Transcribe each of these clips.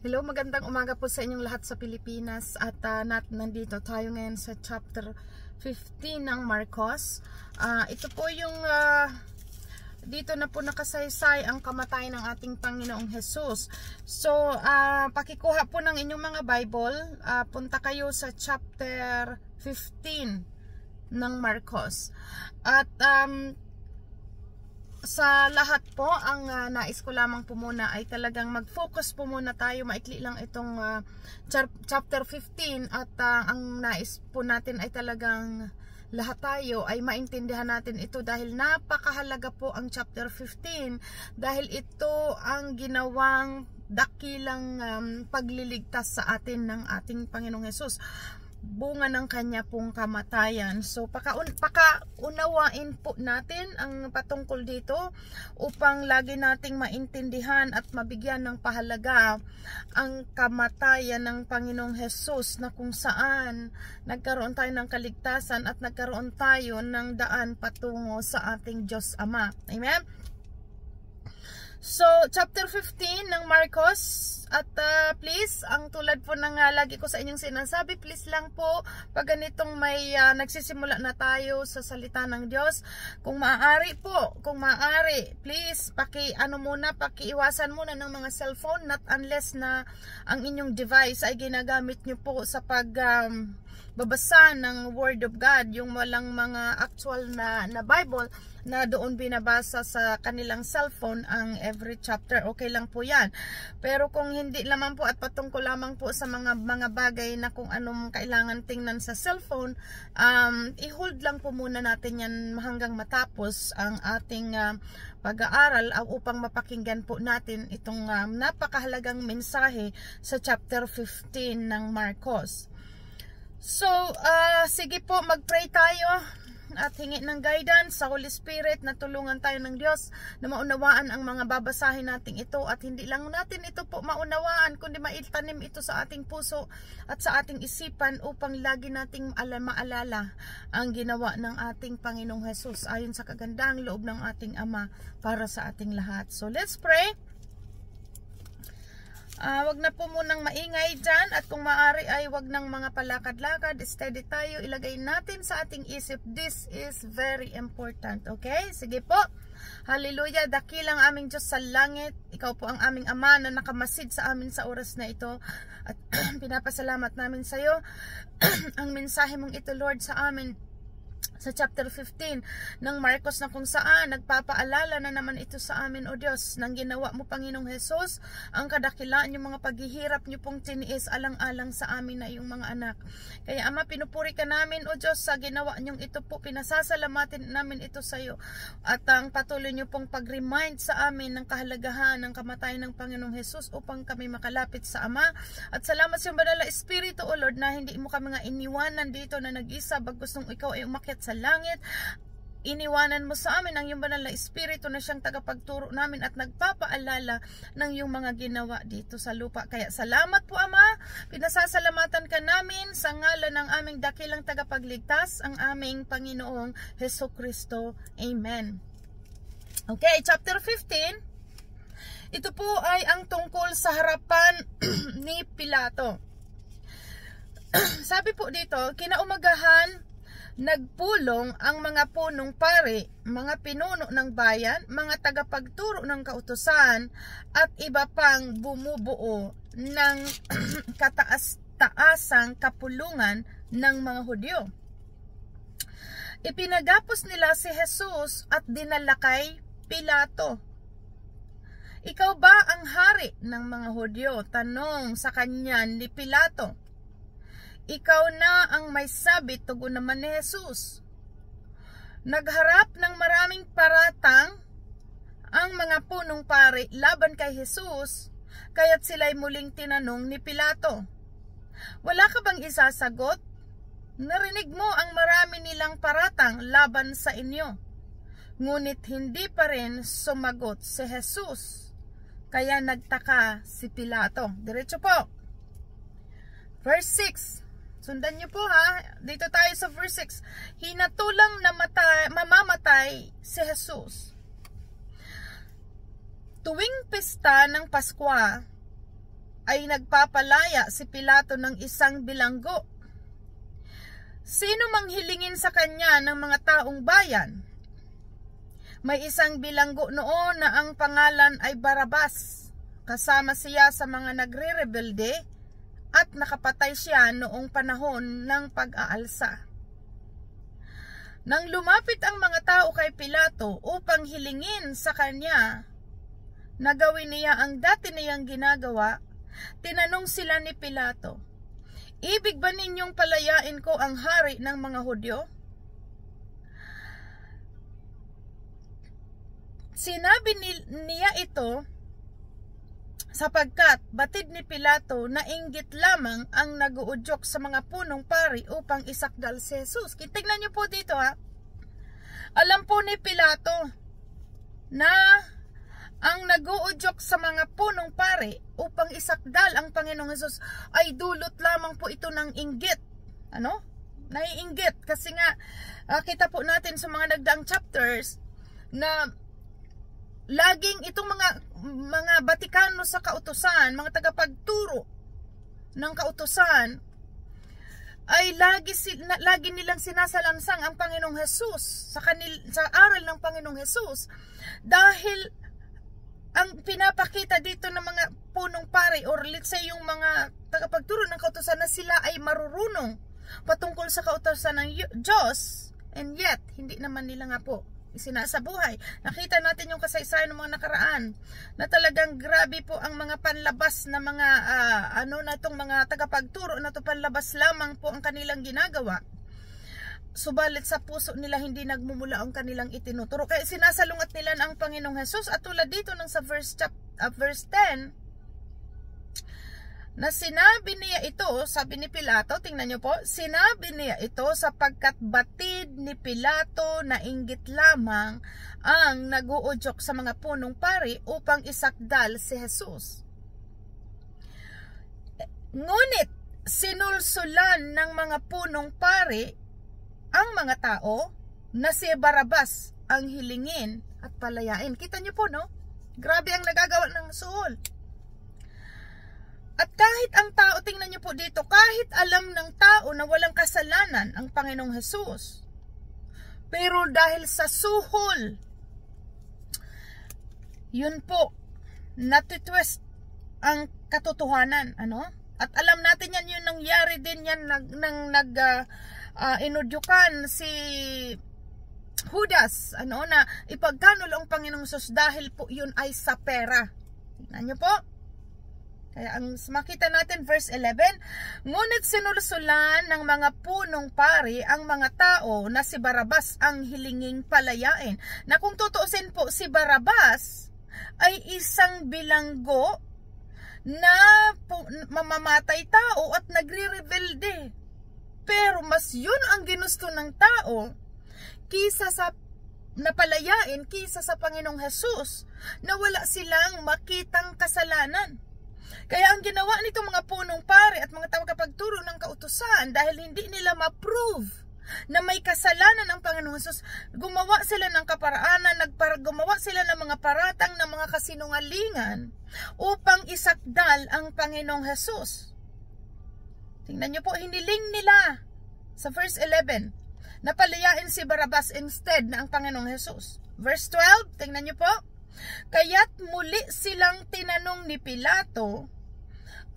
Hello, magandang umaga po sa inyong lahat sa Pilipinas at nandito tayo ngayon sa chapter 15 ng Marcos. Ito po yung dito na po nakasaysay ang kamatayan ng ating Panginoong Jesus. So, pakikuha po ng inyong mga Bible, punta kayo sa chapter 15 ng Marcos. At sa lahat po, ang nais ko lamang po muna ay talagang mag-focus po muna tayo. Maikli lang itong chapter 15 at ang nais po natin ay talagang lahat tayo ay maintindihan natin ito dahil napakahalaga po ang chapter 15 dahil ito ang ginawang dakilang pagliligtas sa atin ng ating Panginoong Hesus, bunga ng kanya pong kamatayan. So pakaunawain po natin ang patungkol dito upang lagi nating maintindihan at mabigyan ng pahalaga ang kamatayan ng Panginoong Hesus, na kung saan nagkaroon tayo ng kaligtasan at nagkaroon tayo ng daan patungo sa ating Diyos Ama. Amen? So, chapter 15 ng Marcos. At please, ang tulad po ng lagi ko sa inyong sinasabi, please lang po, pag ganitong may nagsisimula na tayo sa salita ng Diyos, kung maaari po, please, pakiiwasan muna ng mga cellphone, not unless na ang inyong device ay ginagamit nyo po sa babasa ng Word of God, yung walang mga actual na Bible na doon binabasa sa kanilang cellphone ang every chapter. Okay lang po yan. Pero kung hindi naman po at patungkol lamang po sa mga bagay na kung anong kailangan tingnan sa cellphone, i-hold lang po muna natin yan hanggang matapos ang ating pag-aaral upang mapakinggan po natin itong napakahalagang mensahe sa chapter 15 ng Marcos. So, sige po, mag-pray tayo at hingi ng guidance sa Holy Spirit na tulungan tayo ng Diyos na maunawaan ang mga babasahin natin ito, at hindi lang natin ito po maunawaan kundi maitanim ito sa ating puso at sa ating isipan upang lagi nating maalala ang ginawa ng ating Panginoong Hesus ayon sa kagandahang loob ng ating Ama para sa ating lahat. So let's pray. Wag na po munang maingay dyan, at kung maaari ay wag nang mga palakad-lakad, steady tayo, ilagay natin sa ating isip, this is very important. Okay? Sige po. Hallelujah. Dakilang aming Diyos sa langit, ikaw po ang aming Ama na nakamasid sa amin sa oras na ito, at pinapasalamat namin sa iyo ang mensahe mong ito, Lord, sa amin sa chapter 15 ng Marcos, na kung saan nagpapaalala na naman ito sa amin, O Diyos, nang ginawa mo, Panginoong Hesus, ang kadakilaan yung mga paghihirap niyo pong tiniis alang-alang sa amin na iyong mga anak. Kaya Ama, pinupuri ka namin, O Diyos, sa ginawa niyong ito po. Pinasasalamatin namin ito sa iyo, at ang patuloy niyo pong pag-remind sa amin ng kahalagahan ng kamatayan ng Panginoong Hesus upang kami makalapit sa Ama. At salamat sa Banal na Espiritu, O Lord, na hindi mo kami nga iniwanan dito na nag-isa, bagkus nung ikaw ay umakyat sa langit, iniwanan mo sa amin ang iyong Banal na Espiritu na siyang tagapagturo namin at nagpapaalala ng iyong mga ginawa dito sa lupa. Kaya salamat po, Ama, pinasasalamatan ka namin sa ngalan ng aming dakilang tagapagligtas, ang aming Panginoong Hesukristo. Amen. Okay, chapter 15. Ito po ay ang tungkol sa harapan ni Pilato. Sabi po dito, kinaumagahan, nagpulong ang mga punong pari, mga pinuno ng bayan, mga tagapagturo ng kautusan, at iba pang bumubuo ng kataas-taasang kapulungan ng mga Hudyo. Ipinagapos nila si Jesus at dinala kay Pilato. Ikaw ba ang hari ng mga Hudyo? Tanong sa kanya ni Pilato. Ikaw na ang may sabi, tugon naman ni Jesus. Nagharap ng maraming paratang ang mga punong pari laban kay Jesus, kaya't sila'y muling tinanong ni Pilato, wala ka bang isasagot? Narinig mo ang marami nilang paratang laban sa inyo. Ngunit hindi pa rin sumagot si Jesus. Kaya nagtaka si Pilato. Diretso po. Verse 6. Sundan niyo po ha. Dito tayo sa verse 6. Hinatulang na mamamatay si Jesus. Tuwing pista ng Paskwa, ay nagpapalaya si Pilato ng isang bilanggo. Sino mang hilingin sa kanya ng mga taong bayan? May isang bilanggo noon na ang pangalan ay Barabas. Kasama siya sa mga nagre-rebelde at nakapatay siya noong panahon ng pag-aalsa. Nang lumapit ang mga tao kay Pilato upang hilingin sa kanya na gawin niya ang dati niyang ginagawa, tinanong sila ni Pilato, "Ibig ba ninyong palayain ko ang hari ng mga Hudyo?" Sinabi niya ito sapagkat batid ni Pilato na inggit lamang ang naguudyok sa mga punong pari upang isakdal si Jesus. Tignan niyo po dito ha. Alam po ni Pilato na ang naguudyok sa mga punong pari upang isakdal ang Panginoong Jesus ay dulot lamang po ito ng inggit. Ano? Naiinggit kasi nga kita po natin sa mga nagdaang chapters na laging itong mga Batikano sa kautusan, mga tagapagturo ng kautusan, ay lagi nilang sinasalansang ang Panginoong Jesus sa aral ng Panginoong Jesus, dahil ang pinapakita dito ng mga punong pari or let's say yung mga tagapagturo ng kautusan na sila ay marurunong patungkol sa kautusan ng Diyos, and yet hindi naman nila nga po isinasabuhay. Nakita natin yung kasaysayan ng mga nakaraan na talagang grabe po ang mga panlabas na mga itong mga tagapagturo na to, panlabas lamang po ang kanilang ginagawa. Subalit sa puso nila hindi nagmumula ang kanilang itinuturo. Kaya sinasalungat nila ang Panginoong Jesus, at tulad dito ng sa verse 10 na sinabi niya ito, sabi ni Pilato, tingnan niyo po, sinabi niya ito sapagkat batid ni Pilato na inggit lamang ang naguudyok sa mga punong pari upang isakdal si Jesus. Ngunit sinulsulan ng mga punong pari ang mga tao na si Barabas ang hilingin at palayain. Kita niyo po, no? Grabe ang nagagawa ng suhol. At kahit ang tao, tingnan niyo po dito, kahit alam ng tao na walang kasalanan ang Panginoong Jesus, pero dahil sa suhol, yun po, natitwist ang katotohanan, ano? At alam natin yan, yun nangyari din yan inudyukan si Judas, na ipagkanulo ang Panginoong Jesus dahil po yun ay sa pera. Tingnan niyo po. Kaya ang makita natin verse 11, ngunit sinulsulan ng mga punong pari ang mga tao na si Barabas ang hilinging palayain. Na kung tutuusin po, si Barabas ay isang bilanggo na mamamatay tao at nagre-rebelde. Pero mas yun ang ginusto ng tao kisa sa napalayain, kisa sa Panginoong Jesus na wala silang makitang kasalanan. Kaya ang ginawa nitong mga punong pari at mga tagapagturo ng kautusan, dahil hindi nila ma-prove na may kasalanan ang Panginoong Jesus, gumawa sila ng kaparaanan, gumawa sila ng mga paratang, ng mga kasinungalingan upang isakdal ang Panginoong Jesus. Tingnan niyo po, hiniling nila sa verse 11 na palayain si Barabas instead na ang Panginoong Jesus. Verse 12, tingnan niyo po, kaya't muli silang tinanong ni Pilato,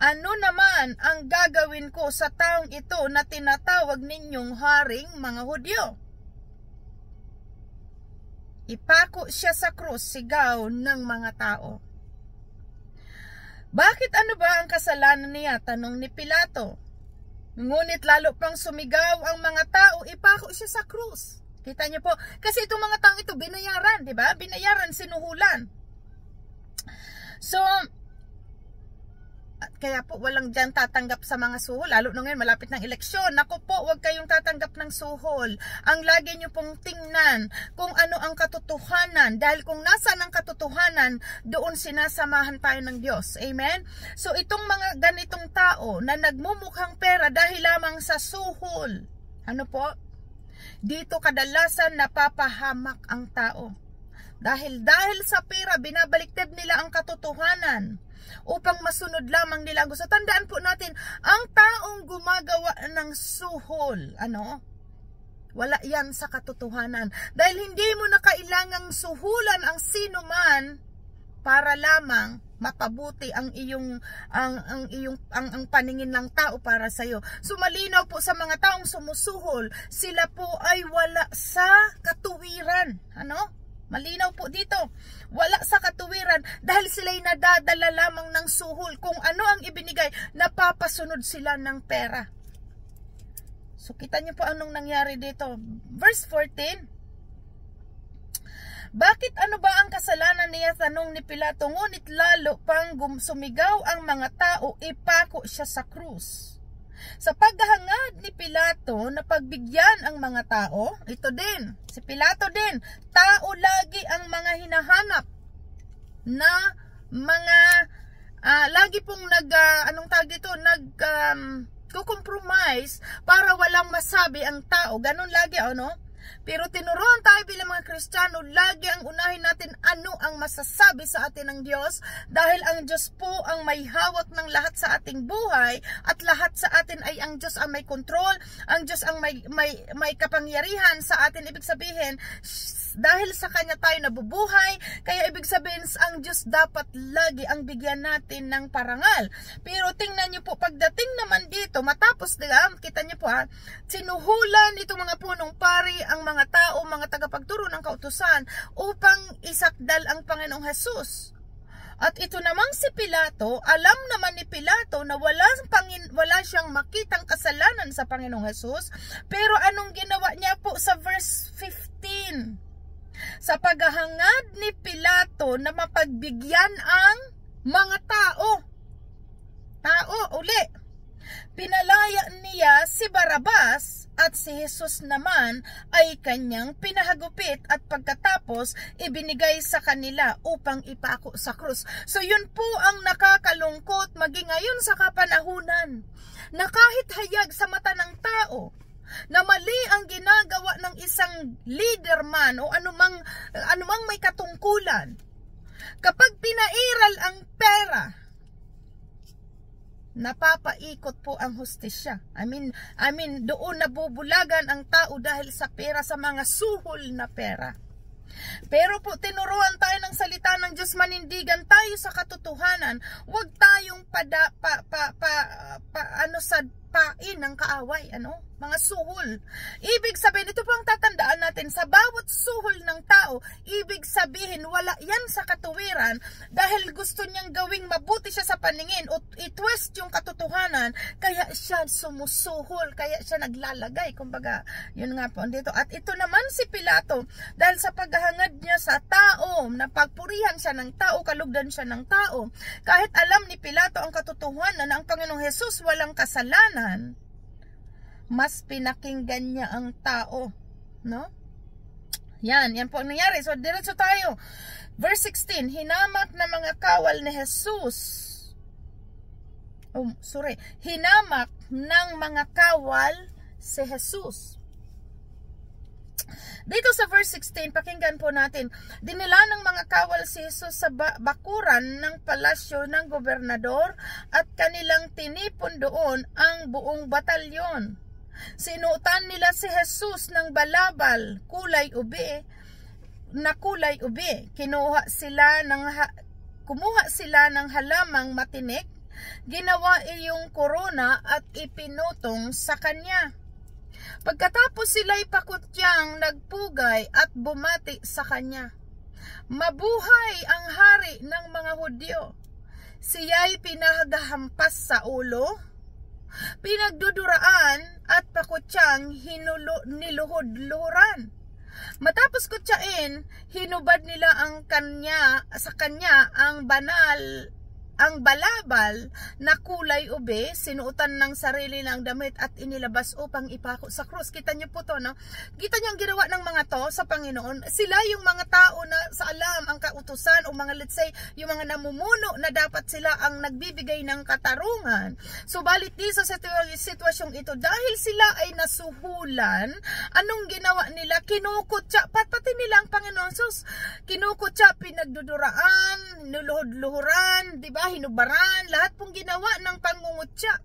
ano naman ang gagawin ko sa taong ito na tinatawag ninyong haring mga Hudyo? Ipako siya sa krus, sigaw ng mga tao. Bakit ano ba ang kasalanan niya? Tanong ni Pilato. Ngunit lalo pang sumigaw ang mga tao, ipako siya sa krus. Kita niyo po, kasi itong mga taong ito binayaran, di ba? Binayaran, sinuhulan. So, kaya po walang dyan tatanggap sa mga suhol, lalo na ngayon malapit ng eleksyon. Naku po, huwag kayong tatanggap ng suhol. Ang lagi nyo pong tingnan kung ano ang katotohanan, dahil kung nasaan ang katotohanan, doon sinasamahan tayo ng Diyos. Amen? So itong mga ganitong tao na nagmumukhang pera dahil lamang sa suhol, ano po? Dito kadalasan napapahamak ang tao. Dahil sa pera, binabaliktad nila ang katotohanan. upang masunod lamang nila ang gusto. Tandaan po natin, ang taong gumagawa ng suhol, wala yan sa katotohanan. Dahil hindi mo na kailangang suhulan ang sino man para lamang mapabuti ang paningin ng tao para sa iyo. So malinaw po sa mga taong sumusuhol, sila po ay wala sa katuwiran. Malinaw po dito. Wala sa katuwiran dahil sila'y nadadala lamang ng suhol. Kung ano ang ibinigay, napapasunod sila ng pera. So kita niyo po anong nangyari dito. Verse 14. Bakit ano ba ang kasalanan niya, tanong ni Pilato, ngunit lalo pang sumigaw ang mga tao, ipako siya sa krus. Sa paghahangad ni Pilato na pagbigyan ang mga tao, ito din, si Pilato din, tao lagi ang mga hinahanap na mga, lagi pong compromise para walang masabi ang tao. Ganon lagi, Pero tinuruan tayo bilang mga Kristiyano, lagi ang unahin natin ano ang masasabi sa atin ng Diyos, dahil ang Diyos po ang may hawak ng lahat sa ating buhay, at lahat sa atin ay ang Diyos ang may control, ang Diyos ang may kapangyarihan sa atin. Ibig sabihin, dahil sa Kanya tayo nabubuhay, kaya ibig sabihin ang Diyos dapat lagi ang bigyan natin ng parangal. Pero tingnan niyo po, pagdating naman dito, matapos kita niyo po sinuhulan itong mga punong pari ang mga tao, mga tagapagturo ng kautusan upang isakdal ang Panginoong Hesus. At ito namang si Pilato, alam naman ni Pilato na wala siyang makitang kasalanan sa Panginoong Hesus, pero anong ginawa niya po sa verse 15? Sa paghahangad ni Pilato na mapagbigyan ang mga tao uli, pinalaya niya si Barrabas, at si Jesus naman ay kanyang pinahagupit at pagkatapos ibinigay sa kanila upang ipako sa krus. So yun po ang nakakalungkot maging ngayon sa kapanahunan, na kahit hayag sa mata ng tao na mali ang ginagawa ng isang leader man o anumang may katungkulan, kapag pinairal ang pera, napapaikot po ang hustisya. I mean, doon nabubulagan ang tao dahil sa pera, sa mga suhol na pera. Pero po, tinuruan tayo ng salita ng Diyos, manindigan tayo sa katotohanan. Huwag tayong sa pain ng kaaway, mga suhol. Ibig sabihin, ito po ang tatandaan natin, sa bawat suhol ng tao, ibig sabihin, wala yan sa katuwiran, dahil gusto niyang gawing mabuti siya sa paningin, o i-twist yung katotohanan, kaya siya sumusuhol, kaya siya naglalagay, kumbaga, yun nga po dito. At ito naman si Pilato, dahil sa paghahangad niya sa tao, napagpurihan siya ng tao, kalugdan siya ng tao, kahit alam ni Pilato ang katotohanan na ang Panginoong Hesus walang kasalanan, mas pinakinggan niya ang tao, Yan po ang nangyari. So diretso tayo. Verse 16, hinamak na mga kawal ni Jesus. Hinamak ng mga kawal si Jesus. Dito sa verse 16, pakinggan po natin. Dinala ng mga kawal si Jesus sa bakuran ng palasyo ng gobernador at kanilang tinipon doon ang buong batalyon. Sinuotan nila si Jesus ng balabal, kulay ube. Kumuha sila ng halamang matinik, ginawa iyong korona at ipinutong sa kanya. Pagkatapos sila'y pakutyang nagpugay at bumati sa kanya. Mabuhay ang hari ng mga Hudyo. Siya'y pinagahampas sa ulo, pinagduduraan at pakutyang niluhod-luhuran. Matapos kutyain, hinubad nila sa kanya ang balabal na kulay ube, sinuotan ng sarili ng damit at inilabas upang ipako sa krus. Kita niyo po to, Kita niyo ang ginawa ng mga to sa Panginoon. Sila yung mga tao na sa alam ang kautusan, o mga let's say, yung mga namumuno na dapat sila ang nagbibigay ng katarungan. Subalit di sa sitwasyong ito, dahil sila ay nasuhulan, anong ginawa nila? Kinukutya, pati nila ang Panginoon Sus. Kinukutya, pinagduduraan, nuluhod-luhuran, di ba? hinubaran, lahat pong ginawa ng pangungutya.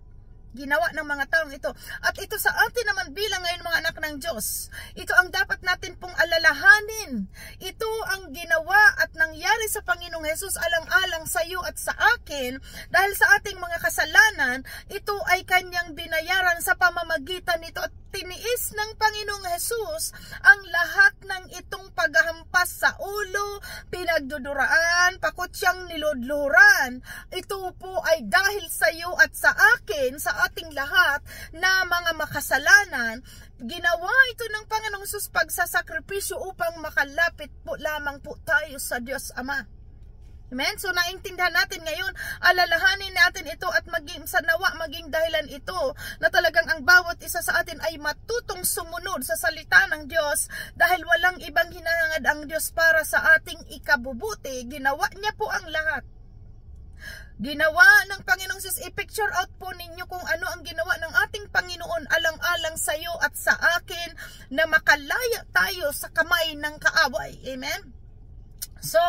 Ginawa ng mga taong ito. At ito sa atin naman bilang ngayon mga anak ng Diyos. Ito ang dapat natin pong alalahanin. Ito ang ginawa at nangyari sa Panginoong Hesus alang-alang sa iyo at sa akin. Dahil sa ating mga kasalanan, ito ay kanyang binayaran sa pamamagitan nito at tiniis ng Panginoong Hesus ang lahat ng itong paghahampas sa ulo, pinagduduraan, pakutyang niludluran. Ito po ay dahil sa iyo at sa akin, sa ating lahat na mga makasalanan. Ginawa ito ng Panginoong Hesus pagsasakripisyo upang makalapit po lamang po tayo sa Diyos Ama. Amen? So naintindihan natin ngayon, alalahanin natin ito at maging sanawa, maging dahilan ito na talagang ang bawat isa sa atin ay matutong sumunod sa salita ng Diyos dahil walang ibang hinahangad ang Diyos para sa ating ikabubuti. Ginawa niya po ang lahat. Ginawa ng Panginoong Hesus, i-picture out po ninyo kung ano ang ginawa ng ating Panginoon alang-alang sa iyo at sa akin na makalaya tayo sa kamay ng kaaway. Amen? So,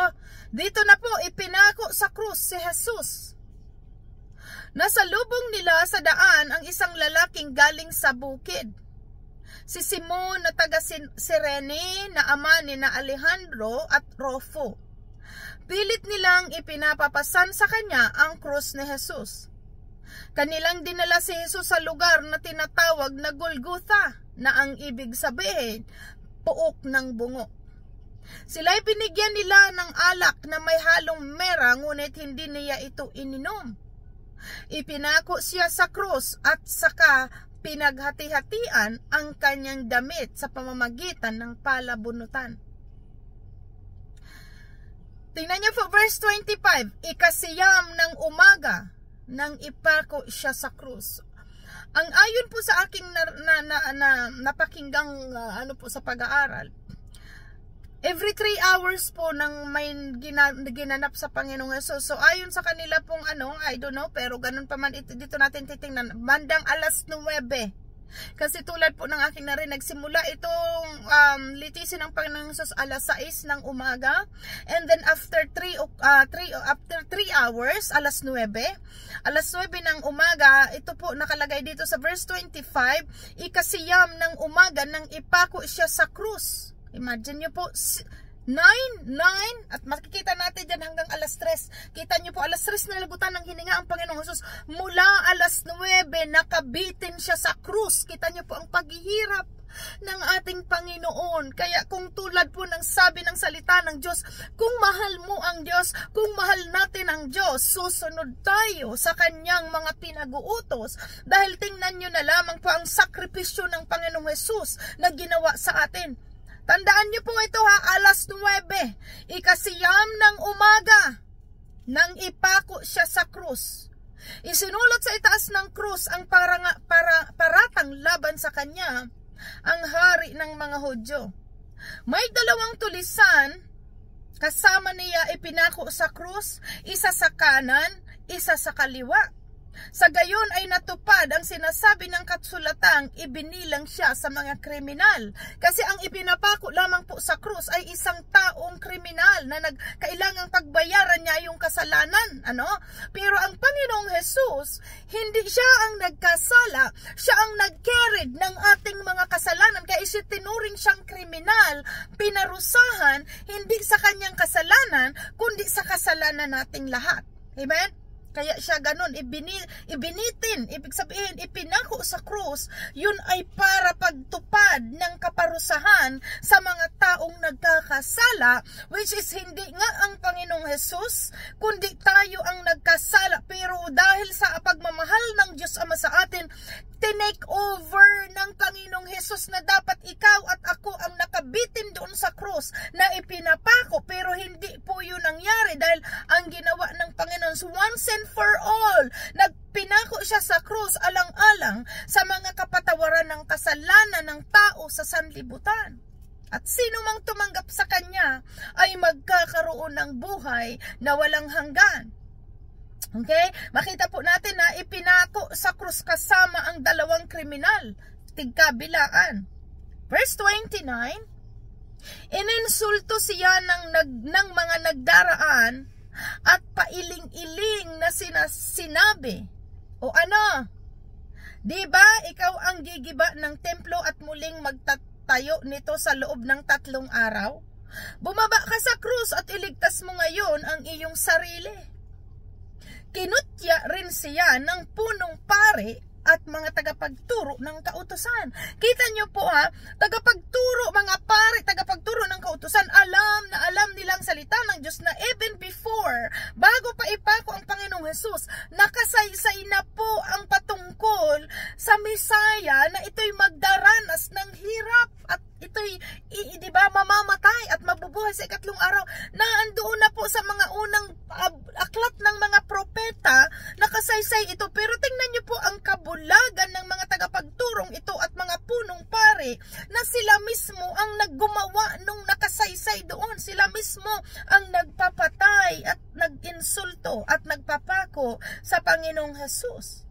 dito na po ipinako sa krus si Jesus. Nasa lubong nila sa daan ang isang lalaking galing sa bukid. Si Simon na taga Sirene na ama ni na Alejandro at Rufo. Pilit nilang ipinapapasan sa kanya ang krus ni Jesus. Kanilang dinala si Jesus sa lugar na tinatawag na Golgotha, na ang ibig sabihin, puok ng bungo. Sila'y binigyan nila ng alak na may halong mera, ngunit hindi niya ito ininom. Ipinako siya sa krus at saka pinaghati-hatian ang kanyang damit sa pamamagitan ng palabunutan. Tingnan niyo po verse 25. Ikasiyam ng umaga nang ipako siya sa krus. Ang ayon po sa aking napakinggang sa pag-aaral, every 3 hours po nang may ginanap sa Panginoong Hesus. So ayon sa kanila pong I don't know, pero ganun pa man dito natin titingnan, bandang alas 9. Kasi tulad po ng aking narinig, nagsimula itong litisin ng Panginoong Hesus alas 6 ng umaga. And then after 3 hours, alas 9 ng umaga, ito po nakalagay dito sa verse 25, ikasiyam ng umaga nang ipako siya sa krus. Imagine nyo po, 9, at makikita natin dyan hanggang alas 3. Kita nyo po, alas 3 na lagutan ng hininga ang Panginoong Hesus. Mula alas 9, nakabitin siya sa krus. Kita nyo po ang paghihirap ng ating Panginoon. Kaya kung tulad po ng sabi ng salita ng Diyos, kung mahal mo ang Diyos, kung mahal natin ang Diyos, susunod tayo sa kanyang mga pinag-uutos. Dahil tingnan nyo na lamang po ang sakripisyo ng Panginoong Hesus na ginawa sa atin. Tandaan niyo po ito alas 9, ikasiyam ng umaga, nang ipako siya sa krus. Isinulat sa itaas ng krus ang paratang laban sa kanya, ang hari ng mga Hudyo. May dalawang tulisan, kasama niya ipinako sa krus, isa sa kanan, isa sa kaliwa. Sa gayon ay natupad ang sinasabi ng kasulatang ibinilang siya sa mga kriminal. Kasi ang ipinapako lamang po sa krus ay isang taong kriminal na kailangang pagbayaran niya yung kasalanan. Pero ang Panginoong Hesus, hindi siya ang nagkasala, siya ang nagcarried ng ating mga kasalanan. Kaya isitinuring siyang kriminal, pinarusahan, hindi sa kanyang kasalanan, kundi sa kasalanan nating lahat. Amen? Kaya siya ganun, ibinitin, ibig sabihin, ipinako sa krus, yun ay para pagtupad ng kaparusahan sa mga taong nagkakasala, which is hindi nga ang Panginoong Hesus, kundi tayo ang nagkasala. Pero dahil sa pagmamahal ng Diyos Ama sa atin, tinake over ng Panginoong Hesus na dapat ikaw at ako ang nakabitin doon sa krus na ipinapako, pero hindi po yun nangyari dahil ang ginawa ng Panginoon once and for all, nagpinako siya sa krus alang-alang sa mga kapatawaran ng kasalanan ng tao sa sanlibutan. At sino mang tumanggap sa kanya ay magkakaroon ng buhay na walang hanggan. Okay? Makita po natin na ipinako sa krus kasama ang dalawang kriminal, tigkabilaan. Verse 29, ininsulto siya ng mga nagdaraan at pailing-iling na sinabi, o ano, di ba ikaw ang gigiba ng templo at muling magtatayo nito sa loob ng 3 araw? Bumaba ka sa krus at iligtas mo ngayon ang iyong sarili. Kinutya rin siya ng punong pari at mga tagapagturo ng kautusan. Kita nyo po ha, tagapagturo, mga pari, tagapagturo ng kautusan, alam na alam nilang salita ng Diyos na even before, bago pa ipako ang Panginoong Hesus, nakasaysay na po ang patungkol sa Mesaya na ito'y magdaranas ng hirap at ito'y, di ba, mamamatay at mabubuhay sa 3 araw. Naandoon na po sa mga unang aklat ng mga propeta, nakasaysay ito. Pero tingnan niyo po ang kabulagan ng mga tagapagturong ito at mga punong pare na sila mismo ang naggumawa nung nakasaysay doon. Sila mismo ang nagpapatay at nag-insulto at nagpapako sa Panginoong Hesus.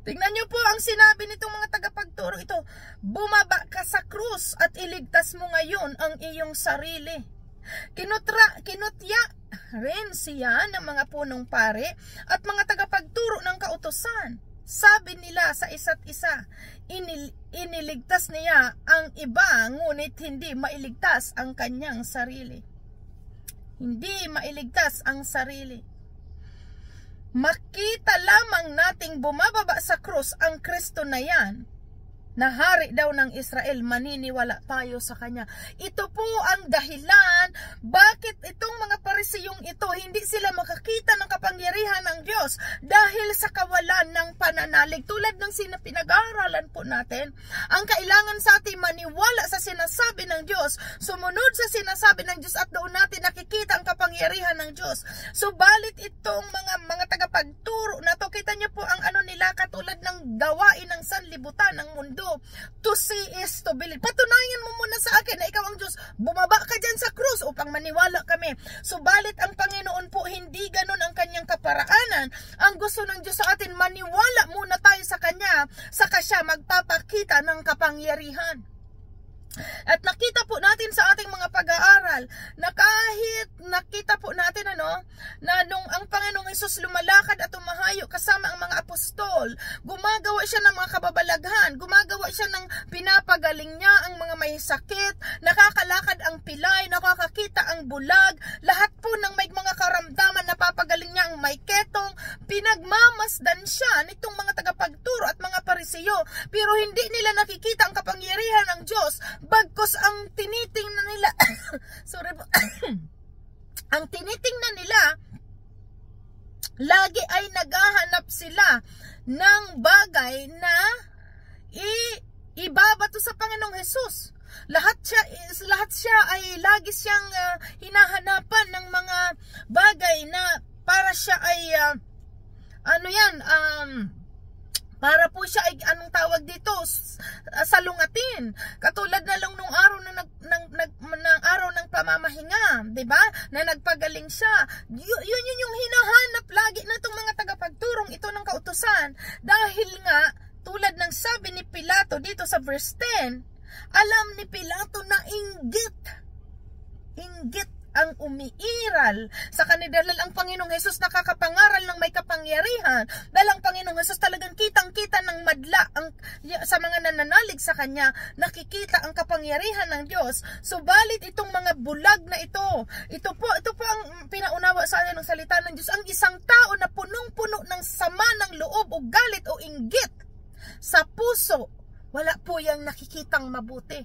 Tingnan niyo po ang sinabi nitong mga tagapagturo ito, bumaba ka sa krus at iligtas mo ngayon ang iyong sarili. Kinutya rin siya ng mga punong pare at mga tagapagturo ng kautusan. Sabi nila sa isa't isa, iniligtas niya ang iba ngunit hindi mailigtas ang kanyang sarili. Hindi mailigtas ang sarili. Makita lamang nating bumababa sa krus ang Kristo na yan, na hari daw ng Israel, maniniwala tayo sa kanya. Ito po ang dahilan bakit itong mga Parisiyong ito hindi sila makakita ng kapangyarihan ng Diyos dahil sa kawalan ng pananalig. Tulad ng pinag-aaralan po natin, ang kailangan sa atin maniwala sa sinasabi ng Diyos, sumunod sa sinasabi ng Diyos at doon natin nakikita ang kapangyarihan ng Diyos. Subalit itong mga tagapagturo na to, kita niyo po ang ano nila, katulad ng gawain ng sanlibutan ng mundo. To see is to believe. Patunayan mo muna sa akin na ikaw ang Diyos. Bumaba ka dyan sa krus upang maniwala kami. Subalit ang Panginoon po, hindi ganun ang kanyang kaparaanan. Ang gusto ng Diyos sa atin, maniwala muna tayo sa kanya, saka siya magpapakita ng kapangyarihan. At nakita po natin sa ating mga pag-aaral na kahit nakita po natin na nung ang Panginoong Hesus lumalakad at umahayo kasama ang mga apostol, gumagawa siya ng mga kababalaghan, gumagawa siya ng pinapagaling niya ang mga may sakit, nakakalakad ang pilay, nakakakita ang bulag, lahat po ng may mga karamdaman, napapagaling niya ang may ketong, pinagmamasdan siya nitong mga tagapagturo at mga Parisiyo, pero hindi nila nakikita ang kapangyarihan ng Diyos. Bagkus ang tinitingnan nila ang tinitingnan nila, lagi ay naghahanap sila ng bagay na ibabato sa Panginoong Hesus. Lahat siya ay lagi siyang hinahanapan ng mga bagay na para siya ay para po siya ay anong tawag dito, salungatin. Katulad na lang nung araw ng araw ng pamamahinga, 'di ba? Na nagpagaling siya. Yun yung hinahanap lagi na itong mga tagapagturong ito ng kautusan. Dahil nga, tulad ng sabi ni Pilato dito sa verse 10, alam ni Pilato na inggit ang umiiral sa kanila. Ang Panginoong Hesus nakakapangaral ng may kapangyarihan. Dahil ang Panginoong Hesus talagang kitang-kita ng madla sa mga nananalig sa Kanya. Nakikita ang kapangyarihan ng Diyos. Subalit itong mga bulag na ito po ang pinaunawa sa atin ng salita ng Diyos. Ang isang tao na punong-puno ng sama ng loob o galit o inggit sa puso, wala po yang nakikitang mabuti.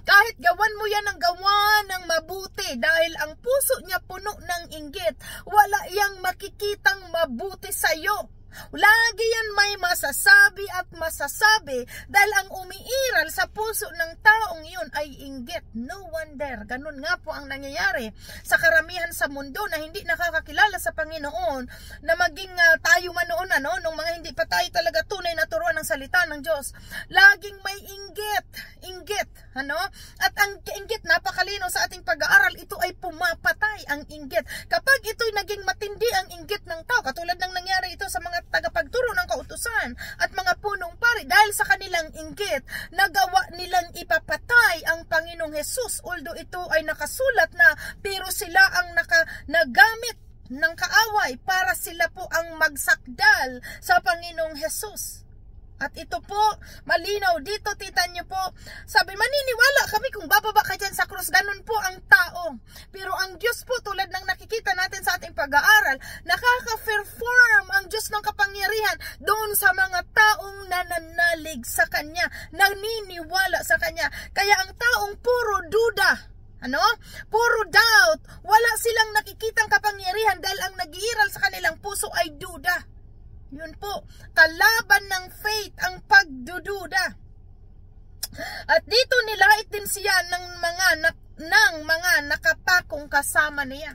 Kahit gawan mo yan ng gawa ng mabuti, dahil ang puso niya puno ng inggit, wala yang makikitang mabuti sa iyo. Lagi yan may masasabi at masasabi dahil ang umiiral sa puso ng taong yun ay inggit. No wonder, ganun nga po ang nangyayari sa karamihan sa mundo na hindi nakakakilala sa Panginoon, na maging tayo man noon, nung mga hindi pa tayo talaga tunay na turuan ng salita ng Diyos. Laging may inggit, at ang inggit, napakalino sa ating pag-aaral, ito ay pumapatay ang inggit. Kapag ito'y naging matindi ang inggit ng tao, katulad ng nangyari ito sa mga tagapagturo ng kautusan at mga punong pari dahil sa kanilang inggit, nagawa nilang ipapatay ang Panginoong Hesus. Although ito ay nakasulat na, pero sila ang nagamit ng kaaway para sila po ang magsakdal sa Panginoong Hesus. At ito po, malinaw dito, titan niyo po, sabi, maniniwala kami kung bababa ka dyan sa krus, ganun po ang tao. Pero ang Diyos po, tulad ng nakikita natin sa ating pag-aaral, nakaka-perform ang Diyos ng kapangyarihan doon sa mga taong nananalig sa Kanya, naniniwala sa Kanya. Kaya ang taong puro duda, puro doubt, wala silang nakikitang kapangyarihan dahil ang nag-iiral sa kanilang puso ay duda. Yun po, kalaban ng faith ang pagdududa. At dito nilait din siya ng mga nakapakong kasama niya.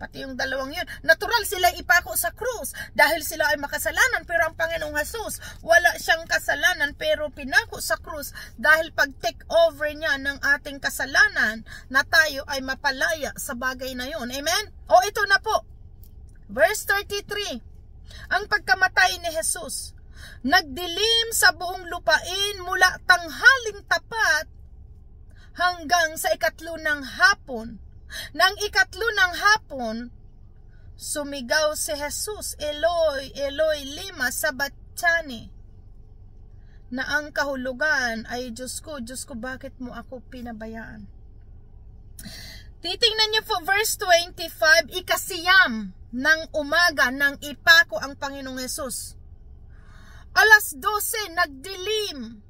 Pati yung dalawang yun. Natural sila ipako sa krus dahil sila ay makasalanan, pero ang Panginoong Hesus wala siyang kasalanan pero pinako sa krus dahil pag take over niya ng ating kasalanan na tayo ay mapalaya sa bagay na yun. Amen? O ito na po. Verse 33. Ang pagkamatay ni Hesus, nagdilim sa buong lupain mula tanghaling tapat hanggang sa ikatlo ng hapon. Nang ikatlo ng hapon, sumigaw si Hesus, Eloi, Eloi, lima sabachthani, na ang kahulugan ay, Diyos ko, bakit mo ako pinabayaan? Titingnan niyo po verse 25, ikasiyam ng umaga nang ipako ang Panginoong Hesus. Alas 12, nagdilim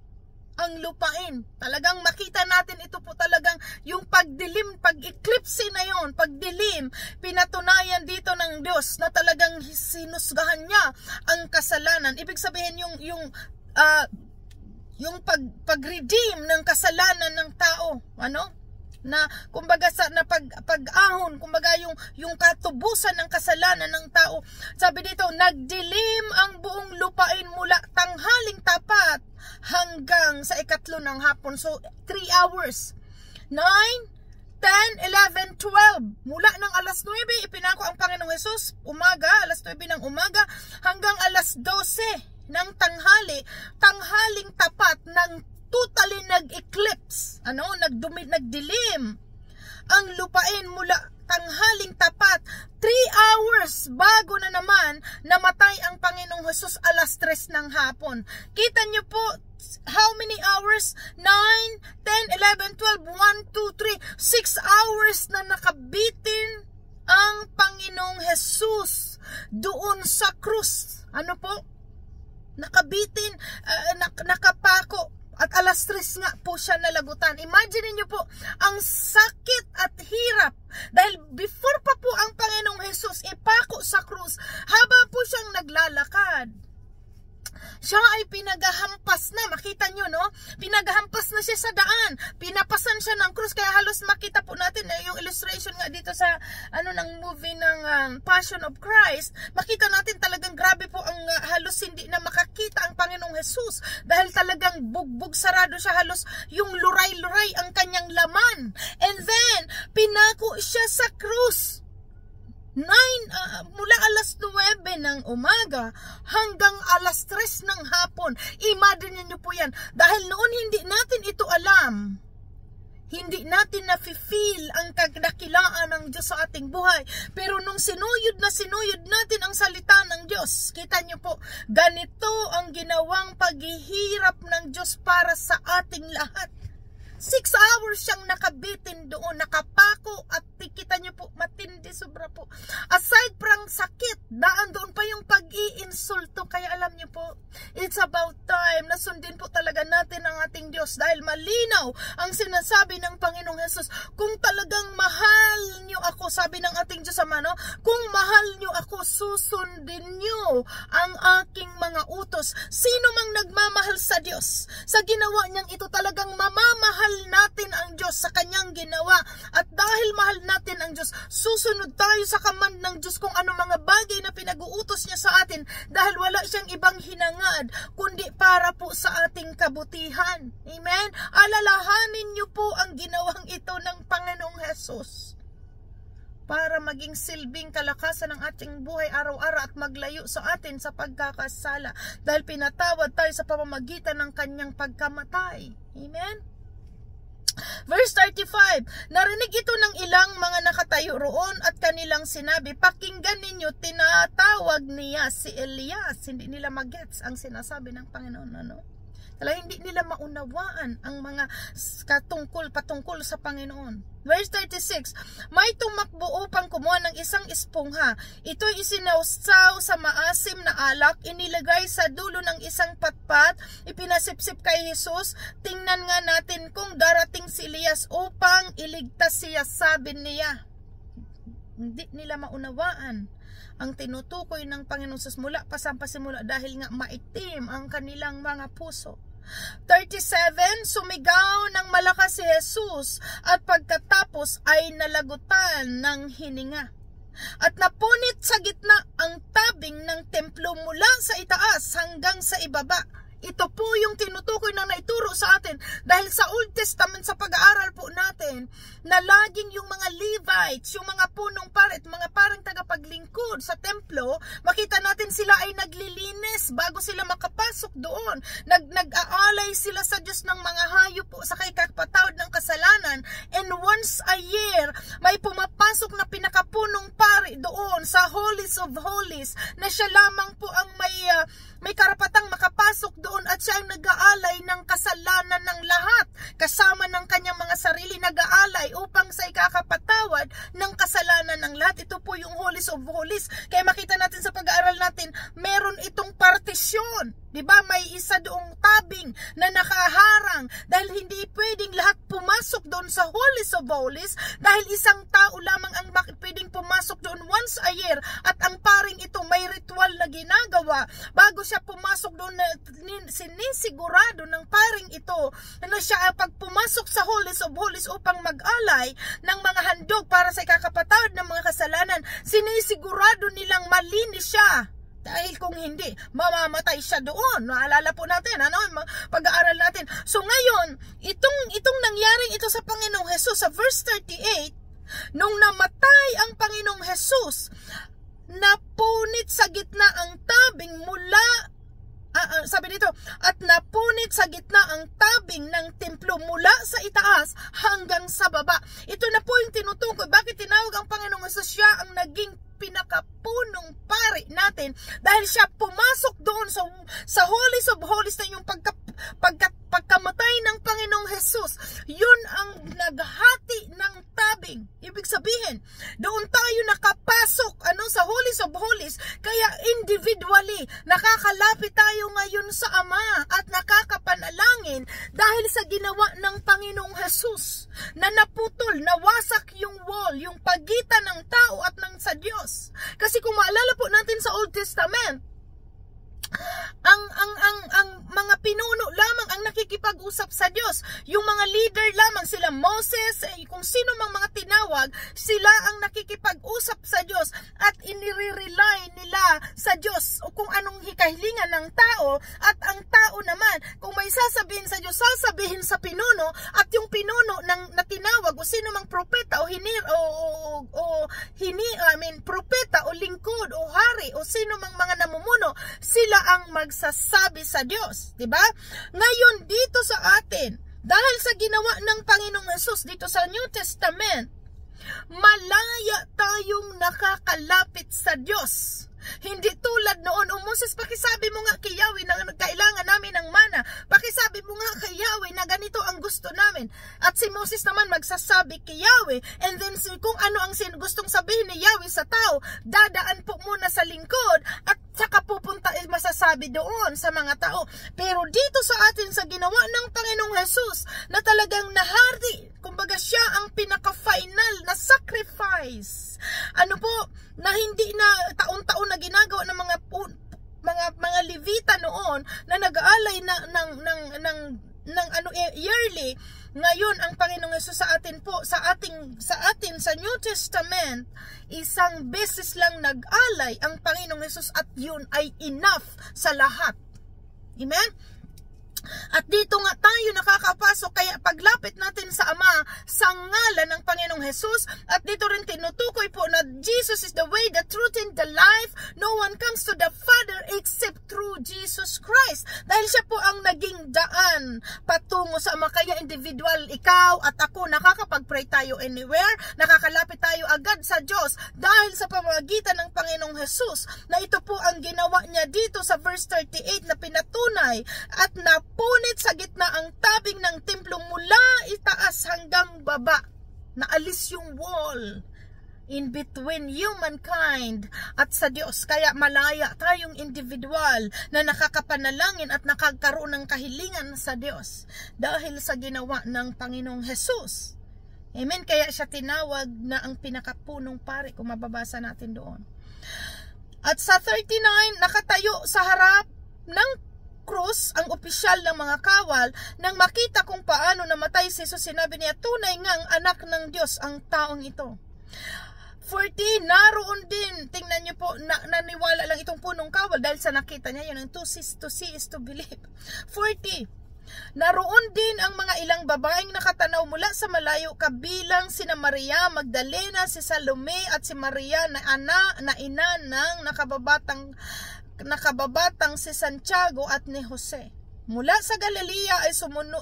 ang lupain. Talagang makita natin ito po talagang yung pagdilim, pag-eclipse na yon, pagdilim, pinatunayan dito ng Diyos na talagang sinusgahan niya ang kasalanan. Ibig sabihin yung pag-redeem ng kasalanan ng tao, na kumbaga pag-ahon, kumbaga yung katubusan ng kasalanan ng tao. Sabi dito, nagdilim ang buong lupain mula tanghaling tapat hanggang sa ikatlo ng hapon. So 3 hours. 9, 10, 11, 12. Mula ng alas 9 ipinako ang Panginoong Hesus, umaga, alas 9 ng umaga hanggang alas 12 ng tanghali, tanghaling tapat ng totally nag-eclipse, nagdilim ang lupain mula tanghaling tapat. 3 hours bago na naman namatay ang Panginoong Hesus alas 3 ng hapon. Kita niyo po, how many hours? 9, 10, 11, 12, 1, 2, 3, 6 hours na nakabitin ang Panginoong Hesus doon sa krus. Nakabitin, nakapako. At alas 3 nga po siya nalagutan. Imagine niyo po ang sakit at hirap. Dahil before pa po ang Panginoong Hesus ipako sa krus, habang po siyang naglalakad, siya ay pinagahampas na. Makita nyo, pinagahampas na siya sa daan. Pinapasan siya ng krus. Kaya halos makita po natin yung illustration nga dito sa ng movie ng Passion of Christ. Makita natin talagang grabe po ang halos hindi na makakita ang Panginoong Hesus. Dahil talagang bugbog sarado siya. Halos yung luray-luray ang kanyang laman. And then, pinako siya sa krus. Mula alas 9 ng umaga hanggang alas 3 ng hapon. Imagine niyo po yan. Dahil noon hindi natin ito alam. Hindi natin na-feel ang kadakilaan ng Diyos sa ating buhay. Pero nung sinuyod natin ang salita ng Diyos, kita niyo po, ganito ang ginawang paghihirap ng Diyos para sa ating lahat. 6 hours siyang nakabitin doon, nakapako, at kita niyo po, matindi sobra po. Aside from sakit, daan doon pa yung pag-iinsulto. Kaya alam niyo po, it's about time na sundin po talaga natin ang ating Diyos. Dahil malinaw ang sinasabi ng Panginoong Hesus, kung talagang mahal niyo ako, sabi ng ating Diyos Ama, kung mahal niyo ako, susundin niyo ang aking mga utos. Sino mang nagmamahal sa Diyos, sa ginawa niyang ito, talagang mamamahal natin ang Diyos sa kanyang ginawa. At dahil mahal natin ang Diyos, susunod tayo sa command ng Diyos kung ano mga bagay na pinag-uutos niya sa atin, dahil wala siyang ibang hinangad kundi para po sa ating kabutihan. Amen? Alalahanin niyo po ang ginawang ito ng Panginoong Hesus para maging silbing kalakasan ng ating buhay araw-araw at maglayo sa atin sa pagkakasala dahil pinatawad tayo sa pamamagitan ng kanyang pagkamatay. Amen? Verse 35, narinig ito ng ilang mga nakatayo roon at kanilang sinabi, pakinggan ninyo, tinatawag niya si Elias. Hindi nila magets ang sinasabi ng Panginoon. Hindi nila maunawaan ang mga patungkol sa Panginoon. Verse 36, may tumakbo upang kumuha ng isang espongha. Ito'y isinawsaw sa maasim na alak, inilagay sa dulo ng isang patpat, ipinasipsip kay Jesus. Tingnan nga natin kung darating si Elias upang iligtas siya, sabi niya. Hindi nila maunawaan ang tinutukoy ng Panginoon Sus mula pa sa pasimula dahil nga maitim ang kanilang mga puso. 37, sumigaw ng malakas si Jesus at pagkatapos ay nalagutan ng hininga. At napunit sa gitna ang tabing ng templo mula sa itaas hanggang sa ibaba. Ito po yung tinutukoy na naituro sa atin dahil sa Old Testament sa pag-aaral po natin na laging yung mga Levites, yung mga punong pari at mga parang tagapaglingkod sa templo, makita natin sila ay naglilinis bago sila makapasok doon. Nag-aalay sila sa Diyos ng mga hayop po sa kay kapatawad ng kasalanan, and once a year may pumapasok na pinakapunong pari doon sa Holies of Holies na siya lamang po ang may karapatang makapasok doon at siya ang nag-aalay ng kasalanan ng lahat kasama ng kanyang mga sarili, nag-aalay upang sa ikakapatawad ng kasalanan ng lahat. Ito po yung Holies of Holies. Kaya makita natin sa pag-aaral natin, meron itong partisyon. Diba? May isa doong tabing na nakaharang dahil hindi pwedeng lahat pumasok doon sa Holies of Holies dahil isang tao lamang ang pwedeng pumasok doon once a year at ang paring ito may ritual na ginagawa bago siya pumasok doon na sinisigurado ng paring ito na siya pag pumasok sa Holies of Holies upang mag-alay ng mga handog para sa ikakapatawad ng mga kasalanan, sinisigurado nilang malinis siya. Dahil kung hindi, mamamatay siya doon. Naalala po natin, pag-aaral natin. So ngayon, itong nangyaring ito sa Panginoong Jesus, sa verse 38, nung namatay ang Panginoong Jesus, napunit sa gitna ang tabing mula, sabi dito, at napunit sa gitna ang tabing ng templo mula sa itaas hanggang sa baba. Ito na po yung tinutukoy. Bakit tinawag ang Panginoong Jesus siya ang naging pinakapunong pari natin dahil siya pumasok doon sa Holies of Holies na yung pagkamatay ng Panginoong Jesus. Yun ang naghati ng tabing. Ibig sabihin, doon tayo nakapasok sa Holies of Holies, kaya individually nakakalapit tayo ngayon sa Ama at nakakapanalangin dahil sa ginawa ng Panginoong Jesus na naputol, nawasak yung wall, yung pagitan ng tao at ng sa Diyos. Kasi kung maalala po natin sa Old Testament, ang mga pinuno lamang ang nakikipag-usap sa Diyos. Yung mga leader lamang, sila Moses, kung sino mang mga tinawag, sila ang nakikipag-usap sa Diyos at inire-rely nila sa Diyos o kung anong hikahilingan ng tao, at ang tao naman, kung may sasabihin sa Diyos, sasabihin sa pinuno, at yung pinuno ng natinawag o sino mang propeta o propeta o lingkod o hari o sino mang mga namumuno, sila ang magsasabi sa Diyos, di ba? Ngayon dito sa atin, dahil sa ginawa ng Panginoong Jesus dito sa New Testament, malaya tayong nakakalapit sa Diyos. Hindi tulad noon, Moses, pakisabi mo nga kay Yahweh na kailangan namin ng mana. Pakisabi mo nga kay Yahweh na ganito ang gusto namin. At si Moses naman magsasabi kay Yahweh, and then kung ano ang gustong sabihin ni Yahweh sa tao, dadaan po muna sa lingkod at saka pupunta masasabi doon sa mga tao. Pero dito sa atin, sa ginawa ng Panginoong Jesus, na talagang nahari, kumbaga siya ang pinaka-final na sacrifice. Na hindi na taon-taon na ginagawa ng mga Levita noon na nag-aalay ng yearly. Ngayon ang Panginoong Hesus sa atin po, sa atin sa New Testament, isang beses lang nag-alay ang Panginoong Hesus at yun ay enough sa lahat. Amen? At dito nga tayo nakakapasok, kaya paglapit natin sa Ama sa ngalan ng Panginoong Jesus, at dito rin tinutukoy po na Jesus is the way, the truth, and the life. No one comes to the Father except through Jesus Christ. Dahil siya po ang naging daan patungo sa Ama. Kaya individual, ikaw at ako, nakakapag-pray tayo anywhere, nakakalapit tayo agad sa Diyos dahil sa pamamagitan ng Panginoong Jesus, na ito po ang ginawa niya dito sa verse 38 na pinatunay at napunit sa gitna ang tabing ng templo mula itaas hanggang baba. Naalis yung wall in between humankind at sa Diyos. Kaya malaya tayong individual na nakakapanalangin at nakagkaroon ng kahilingan sa Diyos dahil sa ginawa ng Panginoong Jesus. Amen. Kaya siya tinawag na ang pinakapunong pari, kung mababasa natin doon. At sa 39, nakatayo sa harap ng krus ang opisyal ng mga kawal. Nang makita kung paano namatay si Jesus, sinabi niya, tunay ngang anak ng Diyos ang taong ito. 40, naroon din, tingnan niyo po, naniwala lang itong punong kawal dahil sa nakita niya, yun ang to see is to believe. 40, naroon din ang mga ilang babaeng nakatanaw mula sa malayo, kabilang sina Maria Magdalena, si Salome at si Maria na ina ng nakababatang si Santiago at ni Jose. Mula sa Galilea ay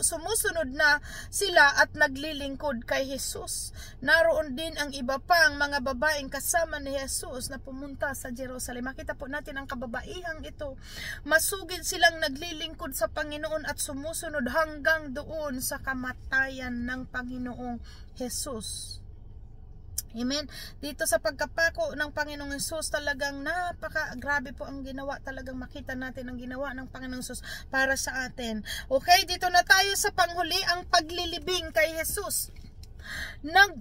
sumusunod na sila at naglilingkod kay Jesus. Naroon din ang iba pang mga babaeng kasama ni Jesus na pumunta sa Jerusalem. Makita po natin ang kababaihang ito. Masugid silang naglilingkod sa Panginoon at sumusunod hanggang doon sa kamatayan ng Panginoong Jesus. Amen. Dito sa pagkapako ng Panginoong Jesus, talagang napaka-grabe po ang ginawa. Talagang makita natin ang ginawa ng Panginoong Jesus para sa atin. Okay, dito na tayo sa panghuli, ang paglilibing kay Jesus. Nang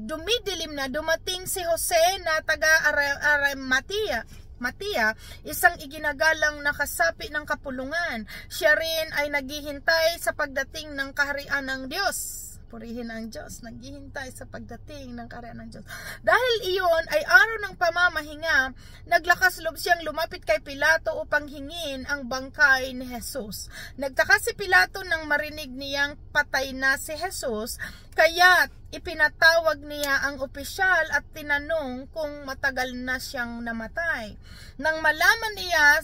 dumidilim na, dumating si Jose na taga Arimatea, isang iginagalang nakasapi ng kapulungan. Siya rin ay naghihintay sa pagdating ng kaharian ng Diyos. Purihin ang Diyos, naghihintay sa pagdating ng kaharian ng Diyos. Dahil iyon ay araw ng pamamahinga, naglakas loob siyang lumapit kay Pilato upang hingin ang bangkay ni Jesus. Nagtaka si Pilato nang marinig niyang patay na si Jesus, kaya ipinatawag niya ang opisyal at tinanong kung matagal na siyang namatay. Nang malaman niya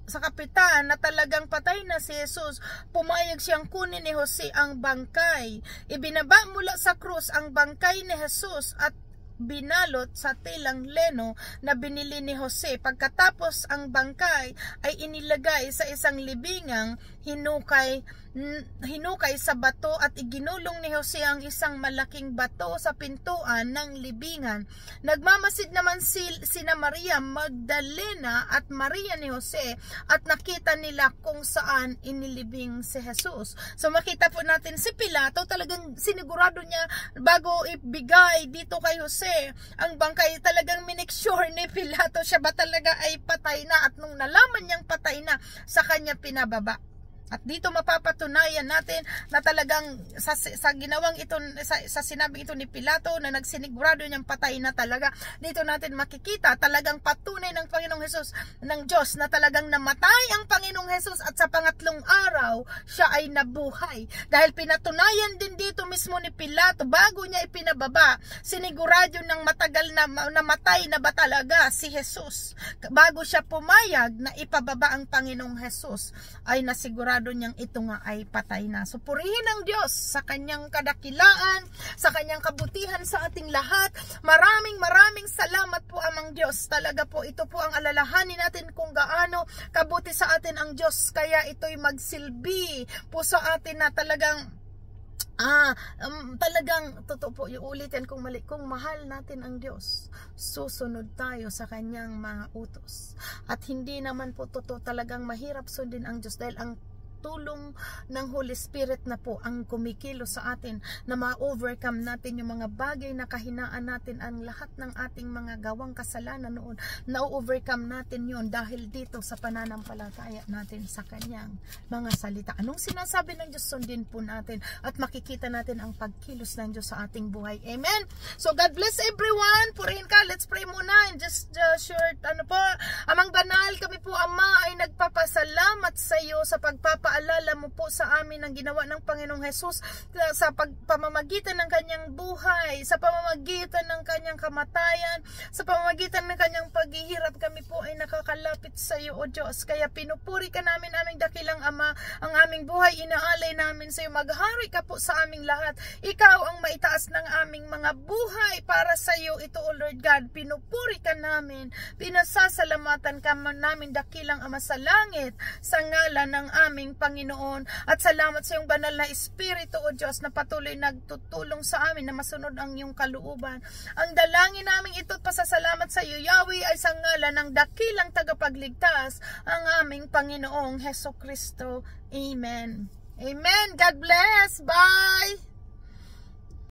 sa kapitan na talagang patay na si Jesus, pumayag siyang kunin ni Jose ang bangkay. Ibinaba mula sa krus ang bangkay ni Jesus at binalot sa telang leno na binili ni Jose. Pagkatapos ang bangkay ay inilagay sa isang libingang hinukay sa bato at iginulong ni Jose ang isang malaking bato sa pintuan ng libingan. Nagmamasid naman sina Maria Magdalena at Maria ni Jose at nakita nila kung saan inilibing si Jesus. So makita po natin si Pilato, talagang sinigurado niya bago ibigay dito kay Jose ang bangkay, talagang make sure ni Pilato siya ba talaga ay patay na, at nung nalaman niyang patay na, sa kanya pinababa. At dito mapapatunayan natin na talagang sa ginawang ito, sa sinabing ito ni Pilato na nagsinigurado niyang patay na talaga, dito natin makikita talagang patunay ng Panginoong Jesus, ng Diyos, na talagang namatay ang Panginoong Jesus at sa pangatlong araw siya ay nabuhay. Dahil pinatunayan din dito mismo ni Pilato, bago niya ipinababa, sinigurado ng matagal na namatay na ba talaga si Jesus. Bago siya pumayag na ipababa ang Panginoong Jesus, ay nasigurado niyang ito nga ay patay na. So purihin ang Diyos sa kanyang kadakilaan, sa kanyang kabutihan sa ating lahat. Maraming salamat po, Amang Diyos. Talaga po, ito po ang alalahanin natin kung gaano kabuti sa atin ang Diyos. Kaya ito'y magsilbi po sa atin na talagang talagang totoo po, iulitin kung mali, kung mahal natin ang Diyos, susunod tayo sa kanyang mga utos. At hindi naman po totoo, talagang mahirap sundin ang Diyos dahil ang tulong ng Holy Spirit na po ang kumikilos sa atin na ma-overcome natin yung mga bagay na kahinaan natin, ang lahat ng ating mga gawang kasalanan noon, na-overcome natin yon dahil dito sa pananampalataya natin sa kanyang mga salita. Anong sinasabi ng Diyos, sundin po natin at makikita natin ang pagkilos ng Diyos sa ating buhay. Amen? So God bless everyone. Purihin ka. Let's pray muna. And just short, Amang Banal, kami po Ama ay nagpapasalamat salamat sa iyo sa pagpapaalala mo po sa amin ng ginawa ng Panginoong Hesus sa pamamagitan ng kanyang buhay, sa pamamagitan ng kanyang kamatayan, sa pamamagitan ng kanyang paghihirap. Kami po ay nakakalapit sa iyo, O Diyos. Kaya pinupuri ka namin, aming dakilang Ama. Ang aming buhay inaalay namin sa iyo. Maghari ka po sa aming lahat. Ikaw ang maitaas ng aming mga buhay para sa iyo. Ito, O Lord God, pinupuri ka namin. Pinasasalamatan ka namin, dakilang Ama sa langit, sa ngalan ng aming Panginoon. At salamat sa iyong banal na Espiritu, O Diyos, na patuloy nagtutulong sa amin na masunod ang iyong kalooban. Ang dalangin namin ito at pasasalamat sa iyo, Yahweh, ay sa ngalan ng dakilang tagapagligtas, ang aming Panginoong Hesukristo. Amen. Amen. God bless. Bye.